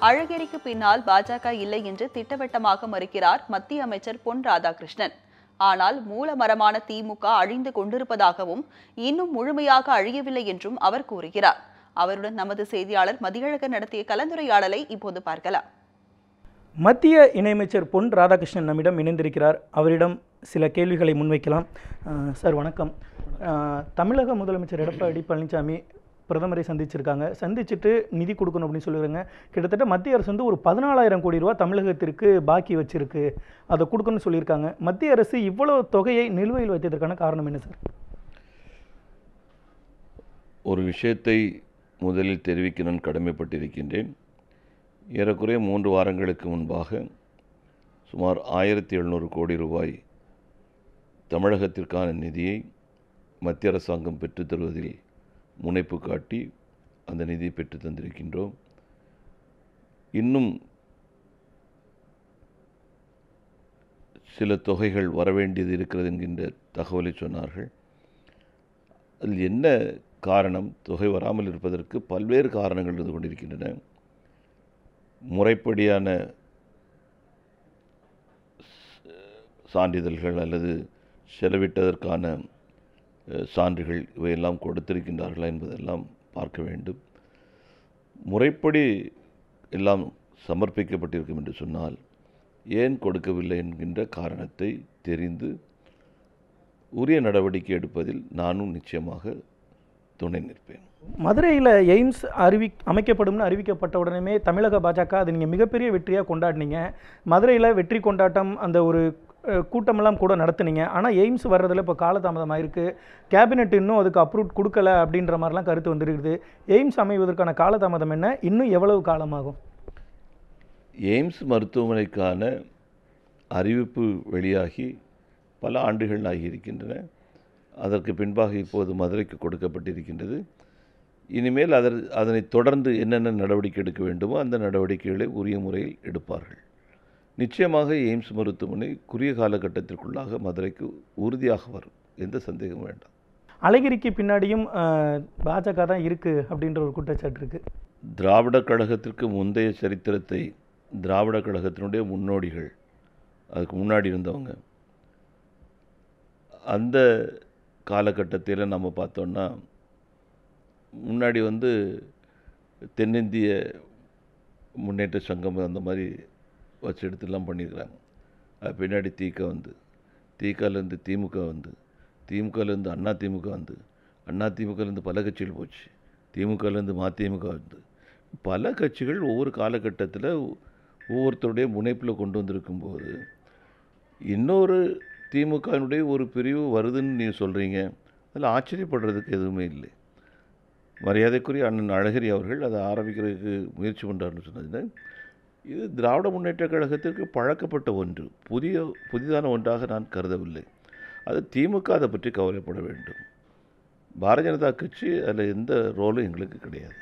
அழகிரிக்கு பின்னால் பாஜக இல்லை என்று திட்டவட்டமாக மறுக்கிறார் மத்திய அமைச்சர் பொன் ராதாகிருஷ்ணன். ஆனால் மூலமரமான திமுக அழிந்து கொண்டிருப்பதாகவும் இன்னும் முழுமையாக அழியவில்லை என்றும் அவர் கூறுகிறார். அவருடன் நமது செய்தியாளர் மதியழகன் நடத்திய கலந்துரையாடலை இப்போது பார்க்கலாம். மத்திய இணையமைச்சர் பொன் ராதாகிருஷ்ணன் நம்மிடம் இணைந்திருக்கிறார். அவரிடம் சில கேள்விகளை முன்வைக்கலாம். சார் வணக்கம். தமிழக முதலமைச்சர் எடப்பாடி பழனிசாமி பிரதமரை சந்திச்சுட்டு நிதி கொடுக்கணும் அப்படின்னு சொல்லுறாங்க. கிட்டத்தட்ட மத்திய அரசு ஒரு 14,000 கோடி ரூபா தமிழகத்திற்கு பாக்கி வச்சிருக்கு, அதை கொடுக்கணும்னு சொல்லியிருக்காங்க. மத்திய அரசு இவ்வளவு தொகையை நிலுவையில் வைத்ததற்கான காரணம் என்ன சார்? ஒரு விஷயத்தை முதலில் தெரிவிக்க நான் கடமைப்பட்டிருக்கின்றேன். ஏறக்குறைய 3 வாரங்களுக்கு முன்பாக சுமார் 1,700 கோடி ரூபாய் தமிழகத்திற்கான நிதியை மத்திய அரசாங்கம் பெற்றுத்தருவதில் முனைப்பு காட்டி அந்த நிதியை பெற்று தந்திருக்கின்றோம். இன்னும் சில தொகைகள் வரவேண்டியது இருக்கிறது என்கின்ற தகவலை சொன்னார்கள். அதில் என்ன காரணம்? தொகை வராமல் இருப்பதற்கு பல்வேறு காரணங்கள் இருந்து கொண்டிருக்கின்றன. முறைப்படியான சான்றிதழ்கள் அல்லது செலவிட்டதற்கான சான்றுகள் இவையெல்லாம் கொடுத்திருக்கின்றார்களா என்பதெல்லாம் பார்க்க வேண்டும். முறைப்படி எல்லாம் சமர்ப்பிக்கப்பட்டிருக்கும் என்று சொன்னால் ஏன் கொடுக்கவில்லை என்கின்ற காரணத்தை தெரிந்து உரிய நடவடிக்கை எடுப்பதில் நானும் நிச்சயமாக துணை நிற்பேன். மதுரையில் எய்ம்ஸ் அமைக்கப்படும்னு அறிவிக்கப்பட்ட உடனே தமிழக பாஜக அது நீங்கள் மிகப்பெரிய வெற்றியாக கொண்டாடினீங்க. மதுரையில் வெற்றி கொண்டாட்டம் அந்த ஒரு கூட்டமெல்லாம் கூட நடத்துனீங்க. ஆனால் எய்ம்ஸ் வர்றதில் இப்போ காலதாமதமாக இருக்குது. கேபினெட் இன்னும் அதுக்கு அப்ரூவ் கொடுக்கல அப்படின்ற மாதிரிலாம் கருத்து வந்துருக்குது. எய்ம்ஸ் அமைவதற்கான காலதாமதம் என்ன? இன்னும் எவ்வளவு காலமாகும்? எய்ம்ஸ் மருத்துவமனைக்கான அறிவிப்பு வெளியாகி பல ஆண்டுகள் ஆகியிருக்கின்றன. அதற்கு பின்பாக இப்போது மதுரைக்கு கொடுக்கப்பட்டிருக்கின்றது. இனிமேல் அதனை தொடர்ந்து என்னென்ன நடவடிக்கை எடுக்க வேண்டுமோ அந்த நடவடிக்கைகளை உரிய முறையில் எடுப்பார்கள். நிச்சயமாக எய்ம்ஸ் மருத்துவமனை குறுகிய காலகட்டத்திற்குள்ளாக மதுரைக்கு உறுதியாக வரும், எந்த சந்தேகமும் வேண்டாம். அழகிரிக்கு பின்னாடியும் பாஜக தான் இருக்குது அப்படின்ற ஒரு குற்றச்சாட்டு இருக்குது. திராவிட கழகத்திற்கு முந்தைய சரித்திரத்தை திராவிட கழகத்தினுடைய முன்னோடிகள், அதுக்கு முன்னாடி இருந்தவங்க, அந்த காலகட்டத்தில் நம்ம பார்த்தோன்னா முன்னாடி தென்னிந்திய முன்னேற்ற சங்கம் அந்த மாதிரி வச்சு எடுத்துலாம் பண்ணியிருக்கிறாங்க. அது பின்னாடி திகாலேருந்து திமுக திமுகலேருந்து அதிமுகலேருந்து பல கட்சிகள் போச்சு, திமுகலேருந்து மதிமுக பல கட்சிகள் ஒவ்வொரு காலகட்டத்தில் ஒவ்வொருத்தருடைய முனைப்பில் கொண்டு வந்திருக்கும்போது இன்னொரு திமுகனுடைய ஒரு பிரிவு வருதுன்னு நீங்கள் சொல்கிறீங்க. அதில் ஆச்சரியப்படுறதுக்கு எதுவுமே இல்லை. மரியாதைக்குரிய அண்ணன் அழகிரி அவர்கள் அதை ஆரம்பிக்கிறதுக்கு முயற்சி பண்ணுறாருன்னு சொன்னது இது திராவிட முன்னேற்ற கழகத்திற்கு பழக்கப்பட்ட ஒன்று, புதிதான ஒன்றாக நான் கருதவில்லை. அது திமுக அதை பற்றி கவலைப்பட வேண்டும். பாரதிய ஜனதா கட்சி அதில் எந்த ரோலும் எங்களுக்கு கிடையாது.